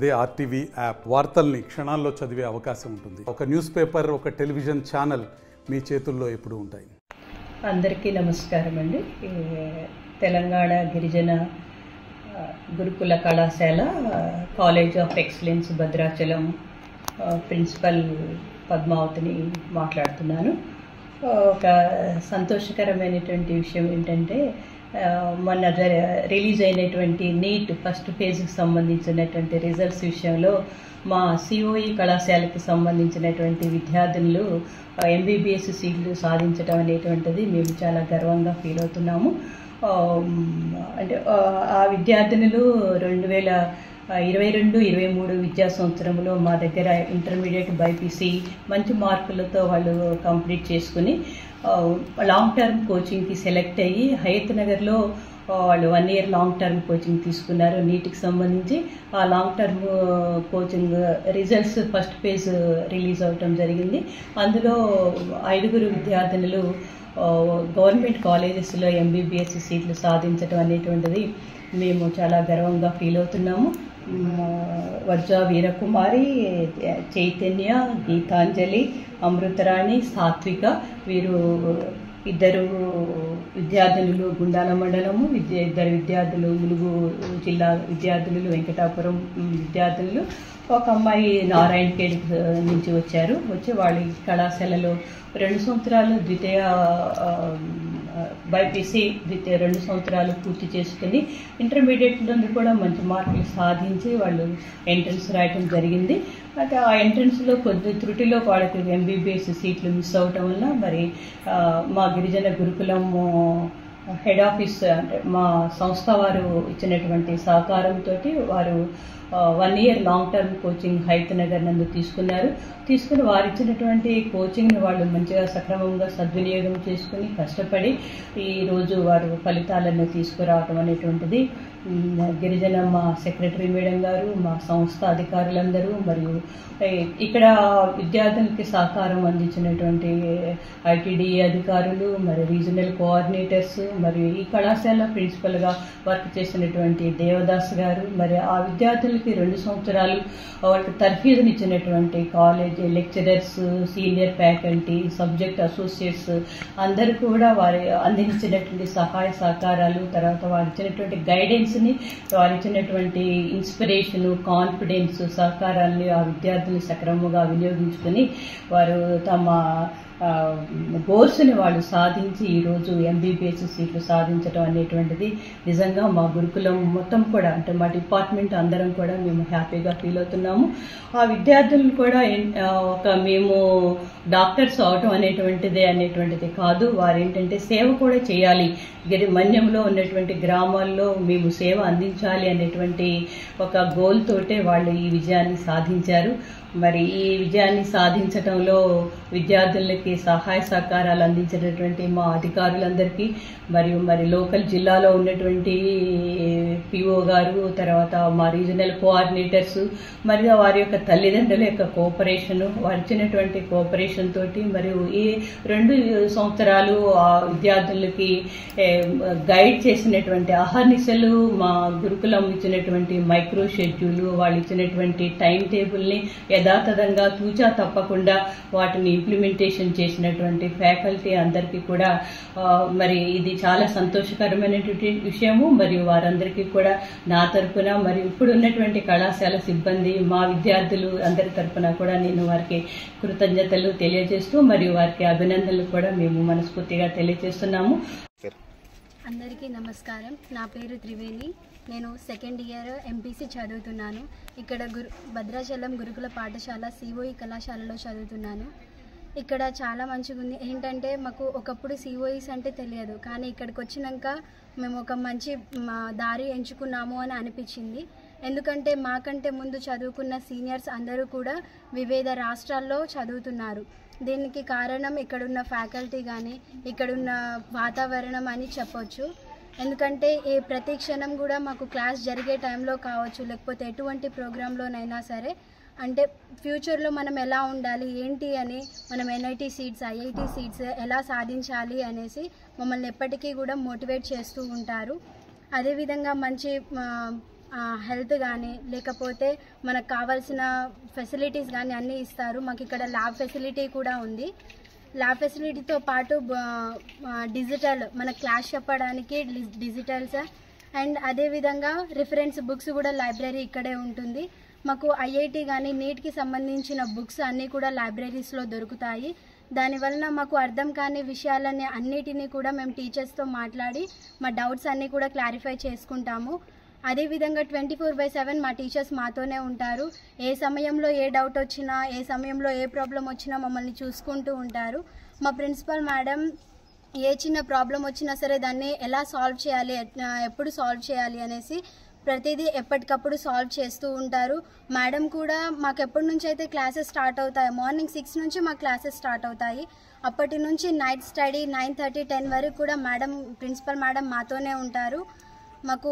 అదే RTV app వార్తల్ని క్షణాల్లో చదివే అవకాశం ఉంటుంది. ఒక న్యూస్ పేపర్, ఒక టెలివిజన్ ఛానల్ మీ చేతుల్లో ఎప్పుడూ ఉంటాయి. అందరికీ నమస్కారం అండి. తెలంగాణ గిరిజన గురుకుల కళాశాల college of excellence Bhadrachalam principal పద్మావతిని మాట్లాడుతున్నాను. ఒక సంతోషకరమైనటువంటి విషయం ఏంటంటే, మొన్న రిలీజ్ అయినటువంటి నీట్ ఫస్ట్ ఫేజ్కి సంబంధించినటువంటి రిజల్ట్స్ విషయంలో మా సిఓఈ కళాశాలకు సంబంధించినటువంటి విద్యార్థులు ఎంబీబీఎస్ సీట్లు సాధించడం అనేటువంటిది మేము చాలా గర్వంగా ఫీల్ అవుతున్నాము. అంటే ఆ విద్యార్థినులు 2022-23 విద్యా సంవత్సరంలో మా దగ్గర ఇంటర్మీడియట్ బైపీసీ మంచి మార్కులతో వాళ్ళు కంప్లీట్ చేసుకుని లాంగ్ టర్మ్ కోచింగ్కి సెలెక్ట్ అయ్యి హయత్ నగర్లో వాళ్ళు 1 year లాంగ్ టర్మ్ కోచింగ్ తీసుకున్నారు. నీటికి సంబంధించి ఆ long term coaching results first phase release అవటం జరిగింది. అందులో 5 విద్యార్థినులు గవర్నమెంట్ కాలేజెస్లో ఎంబీబీఎస్ సీట్లు సాధించడం అనేటువంటిది మేము చాలా గర్వంగా ఫీల్ అవుతున్నాము. వజ్జా వీరకుమారి, చైతన్య, గీతాంజలి, అమృతరాణి, సాత్విక వీరు 2 విద్యార్థులు గుండాల మండలము, 2 విద్యార్థులు ములుగు జిల్లా విద్యార్థులు, వెంకటాపురం విద్యార్థులు, ఒక అమ్మాయి నారాయణఖేడ్ నుంచి వచ్చి వాళ్ళ కళాశాలలో 2 సంవత్సరాలు ద్వితీయ బైపీసీ 2 సంవత్సరాలు పూర్తి చేసుకుని ఇంటర్మీడియట్ నుండి కూడా మంచి మార్కులు సాధించి వాళ్ళు ఎంట్రన్స్ రాయటం జరిగింది. అయితే ఆ ఎంట్రన్స్లో కొద్ది త్రుటిలో వాళ్ళకి ఎంబీబీఎస్ సీట్లు మిస్ అవటం వల్ల మరి మా గిరిజన గురుకులం హెడ్ ఆఫీస్ అంటే మా సంస్థ వారు ఇచ్చినటువంటి సహకారంతో వారు 1 year long term coaching Hayathnagar నందు తీసుకుని వారు ఇచ్చినటువంటి కోచింగ్ని వాళ్ళు మంచిగా సక్రమంగా సద్వినియోగం చేసుకుని కష్టపడి ఈరోజు వారు ఫలితాలను తీసుకురావటం అనేటువంటిది గిరిజన మా సెక్రటరీ మేడం గారు, మా సంస్థ అధికారులందరూ మరియు ఇక్కడ విద్యార్థులకి సహకారం అందించినటువంటి ఐటీడీఏ అధికారులు, మరి రీజనల్ కోఆర్డినేటర్స్, మరియు ఈ కళాశాల ప్రిన్సిపల్గా వర్క్ చేసినటువంటి దేవదాస్ గారు, మరి ఆ విద్యార్థులకి 2 సంవత్సరాలు వాళ్ళకి తర్ఫీదునిచ్చినటువంటి college lecturers, senior faculty, subject associates అందరూ కూడా వారి అందించినటువంటి సహాయ సహకారాలు, తర్వాత వారు ఇచ్చినటువంటి గైడెన్స్ని, వారు ఇచ్చినటువంటి ఇన్స్పిరేషను, కాన్ఫిడెన్స్, సహకారాన్ని ఆ విద్యార్థులు సక్రమంగా వినియోగించుకుని వారు తమ గోల్స్ని వాళ్ళు సాధించి ఈరోజు ఎంబీబీఎస్ సీట్లు సాధించడం అనేటువంటిది నిజంగా మా గురుకులం మొత్తం కూడా అంటే మా డిపార్ట్మెంట్ అందరం కూడా మేము హ్యాపీగా ఫీల్ అవుతున్నాము. ఆ విద్యార్థులను కూడా మేము డాక్టర్స్ అవటం అనేటువంటిది కాదు, వారు ఏంటంటే సేవ కూడా చేయాలి, మన్యంలో ఉన్నటువంటి గ్రామాల్లో మేము సేవ అందించాలి అనేటువంటి ఒక గోల్ తోటే వాళ్ళు ఈ విజయాన్ని సాధించారు. మరి ఈ విజయాన్ని సాధించడంలో విద్యార్థులకి సహాయ సహకారాలు అందించినటువంటి మా అధికారులందరికీ మరి లోకల్ జిల్లాలో ఉన్నటువంటి పిఓ గారు, తర్వాత మా రీజనల్ కోఆర్డినేటర్స్, మరియు వారి యొక్క తల్లిదండ్రుల యొక్క కోఆపరేషను, వారు ఇచ్చినటువంటి కోఆపరేషన్ తోటి మరియు ఈ 2 సంవత్సరాలు ఆ విద్యార్థులకి గైడ్ చేసినటువంటి అహర్నిశలు మా గురుకులం ఇచ్చినటువంటి మైక్రో షెడ్యూల్, వాళ్ళు ఇచ్చినటువంటి టైం టేబుల్ని యథాతథంగా తూచా తప్పకుండా వాటిని ఇంప్లిమెంటేషన్ చేసినటువంటి ఫ్యాకల్టీ అందరికీ కూడా మరి ఇది చాలా సంతోషకరమైనటువంటి విషయము. మరియు వారందరికీ కూడా నా తరఫున మరియు ఇప్పుడు ఉన్నటువంటి కళాశాల సిబ్బంది, మా విద్యార్థులు అందరి తరఫున కూడా నేను వారికి కృతజ్ఞతలు తెలియజేస్తూ మరియు వారికి అభినందనలు కూడా మేము మనస్ఫూర్తిగా తెలియజేస్తున్నాము. అందరికీ నమస్కారం. నా పేరు త్రివేణి. నేను 2nd year ఎంపీసీ చదువుతున్నాను. ఇక్కడ భద్రాచలం గురుకుల పాఠశాల సిఓఈ కళాశాలలో చదువుతున్నాను. ఇక్కడ చాలా మంచిగా ఉంది. ఏంటంటే మాకు ఒకప్పుడు సిఓఈస్ అంటే తెలియదు, కానీ ఇక్కడికి వచ్చినాక మేము ఒక మంచి దారి ఎంచుకున్నాము అని అనిపించింది. ఎందుకంటే మాకంటే ముందు చదువుకున్న సీనియర్స్ అందరూ కూడా వివిధ రాష్ట్రాల్లో చదువుతున్నారు. దీనికి కారణం ఇక్కడున్న ఫ్యాకల్టీ కానీ ఇక్కడున్న వాతావరణం అని చెప్పొచ్చు. ఎందుకంటే ప్రతి క్షణం కూడా మాకు క్లాస్ జరిగే టైంలో కావచ్చు, లేకపోతే ఎటువంటి ప్రోగ్రాంలోనైనా సరే అంటే ఫ్యూచర్లో మనం ఎలా ఉండాలి ఏంటి అని మనం ఎన్ఐటీ సీట్స్, ఐఐటీ సీట్స్ ఎలా సాధించాలి అనేసి మమ్మల్ని ఎప్పటికీ కూడా మోటివేట్ చేస్తూ ఉంటారు. అదేవిధంగా మంచి హెల్త్ కానీ లేకపోతే మనకు కావాల్సిన ఫెసిలిటీస్ కానీ అన్నీ ఇస్తారు. మాకు ఇక్కడ ల్యాబ్ ఫెసిలిటీ కూడా ఉంది. ల్యాబ్ ఫెసిలిటీతో పాటు డిజిటల్ మన క్లాస్ చెప్పడానికి డిజిటల్స్ అండ్ అదేవిధంగా రిఫరెన్స్ బుక్స్ కూడా లైబ్రరీ ఇక్కడే ఉంటుంది. మాకు ఐఐటి కానీ నీట్కి సంబంధించిన బుక్స్ అన్నీ కూడా లైబ్రరీస్లో దొరుకుతాయి. దానివలన మాకు అర్థం కాని విషయాలని అన్నిటినీ కూడా మేము టీచర్స్తో మాట్లాడి మా డౌట్స్ అన్నీ కూడా క్లారిఫై చేసుకుంటాము. అదేవిధంగా 24/7 మా టీచర్స్ మాతోనే ఉంటారు. ఏ సమయంలో ఏ డౌట్ వచ్చినా, ఏ సమయంలో ఏ ప్రాబ్లం వచ్చినా మమ్మల్ని చూసుకుంటూ ఉంటారు. మా ప్రిన్సిపల్ మేడం ఏ చిన్న ప్రాబ్లం వచ్చినా సరే దాన్ని ఎలా సాల్వ్ చేయాలి, ఎప్పుడు సాల్వ్ చేయాలి అనేసి ప్రతిదీ ఎప్పటికప్పుడు సాల్వ్ చేస్తూ ఉంటారు. మేడం కూడా మాకు ఎప్పటి నుంచి అయితే క్లాసెస్ స్టార్ట్ అవుతాయి, మార్నింగ్ 6 నుంచి మా క్లాసెస్ స్టార్ట్ అవుతాయి. అప్పటి నుంచి నైట్ స్టడీ 9:30, 10 వరకు కూడా ప్రిన్సిపల్ మేడం మాతోనే ఉంటారు. మాకు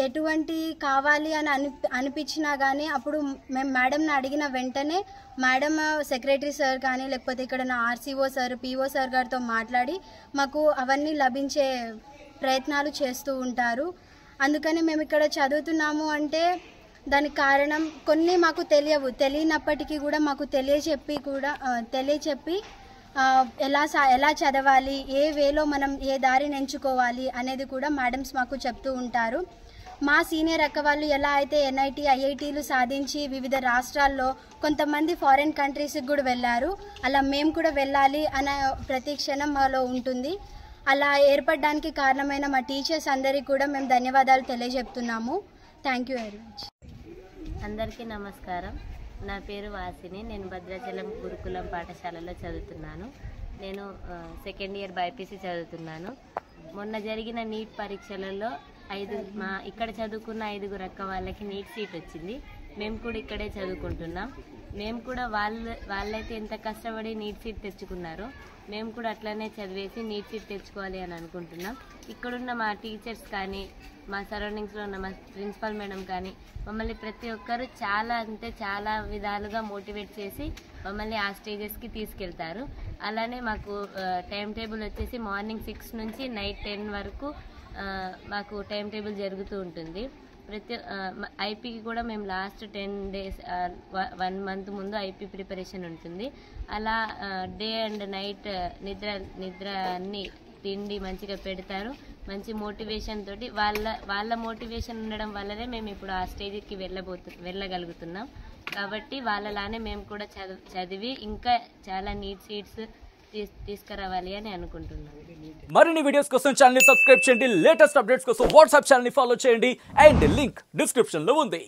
ఎటువంటి కావాలి అని అనిపించినా కానీ అప్పుడు మేము మేడంని అడిగిన వెంటనే మేడం సెక్రటరీ సార్ కానీ లేకపోతే ఇక్కడ నా ఆర్సీఓ సార్, పిఓ సార్ గారితో మాట్లాడి మాకు అవన్నీ లభించే ప్రయత్నాలు చేస్తూ ఉంటారు. అందుకని మేము ఇక్కడ చదువుతున్నాము అంటే దానికి కారణం కొన్ని మాకు తెలియనప్పటికీ కూడా మాకు తెలియచెప్పి ఎలా చదవాలి, ఏ వేలో మనం ఏ దారిని ఎంచుకోవాలి అనేది కూడా మేడమ్స్ మాకు చెప్తూ ఉంటారు. మా సీనియర్ అక్క వాళ్ళు ఎలా అయితే NIT, IITలు సాధించి వివిధ రాష్ట్రాల్లో కొంతమంది ఫారిన్ కంట్రీస్కి కూడా వెళ్ళారు, అలా మేము కూడా వెళ్ళాలి అనే ప్రతి క్షణం మాలో ఉంటుంది. అలా ఏర్పడడానికి కారణమైన మా టీచర్స్ అందరికీ కూడా మేము ధన్యవాదాలు తెలియజెప్తున్నాము. Thank you very much. అందరికీ నమస్కారం. నా పేరు వాసిని. నేను భద్రాచలం గురుకులం పాఠశాలలో చదువుతున్నాను. నేను సెకండ్ ఇయర్ బైపీసీ చదువుతున్నాను. మొన్న జరిగిన నీట్ పరీక్షలలో ఇక్కడ చదువుకున్న 5 అక్క వాళ్ళకి నీట్ సీట్ వచ్చింది. మేము కూడా ఇక్కడే చదువుకుంటున్నాం. మేము కూడా వాళ్ళైతే ఎంత కష్టపడి నీట్ సీట్ తెచ్చుకున్నారో మేము కూడా అట్లనే చదివేసి నీట్ సీట్ తెచ్చుకోవాలి అని అనుకుంటున్నాం. ఇక్కడున్న మా టీచర్స్ కానీ, మా సరౌండింగ్స్లో ఉన్న మా ప్రిన్సిపల్ మేడం కానీ మమ్మల్ని ప్రతి ఒక్కరు చాలా విధాలుగా మోటివేట్ చేసి మమ్మల్ని ఆ స్టేజెస్కి తీసుకెళ్తారు. అలానే మాకు టైం టేబుల్ వచ్చేసి మార్నింగ్ 6 నుంచి నైట్ 10 వరకు మాకు టైం టేబుల్ జరుగుతూ ఉంటుంది. ఐపీకి కూడా మేము లాస్ట్ 10 days 1 month ముందు ఐపీ ప్రిపరేషన్ ఉంటుంది. అలా డే అండ్ నైట్ నిద్ర అన్ని తిండి మంచిగా పెడతారు. మంచి మోటివేషన్ తోటి వాళ్ళ మోటివేషన్ ఉండడం వల్లనే మేము ఇప్పుడు ఆ స్టేజ్కి వెళ్ళగలుగుతున్నాం. కాబట్టి వాళ్ళలానే మేము కూడా చదివి ఇంకా చాలా నీట్ సీట్స్ తీసుకురావాలి అని అనుకుంటున్నాను. మరిన్ని వీడియోస్ కోసం ఛానల్ ని సబ్స్క్రైబ్ చేయండి. లేటెస్ట్ అప్డేట్స్ కోసం వాట్సాప్ ఛానల్ ని ఫాలో చేయండి. అండ్ లింక్ డిస్క్రిప్షన్ లో ఉంది.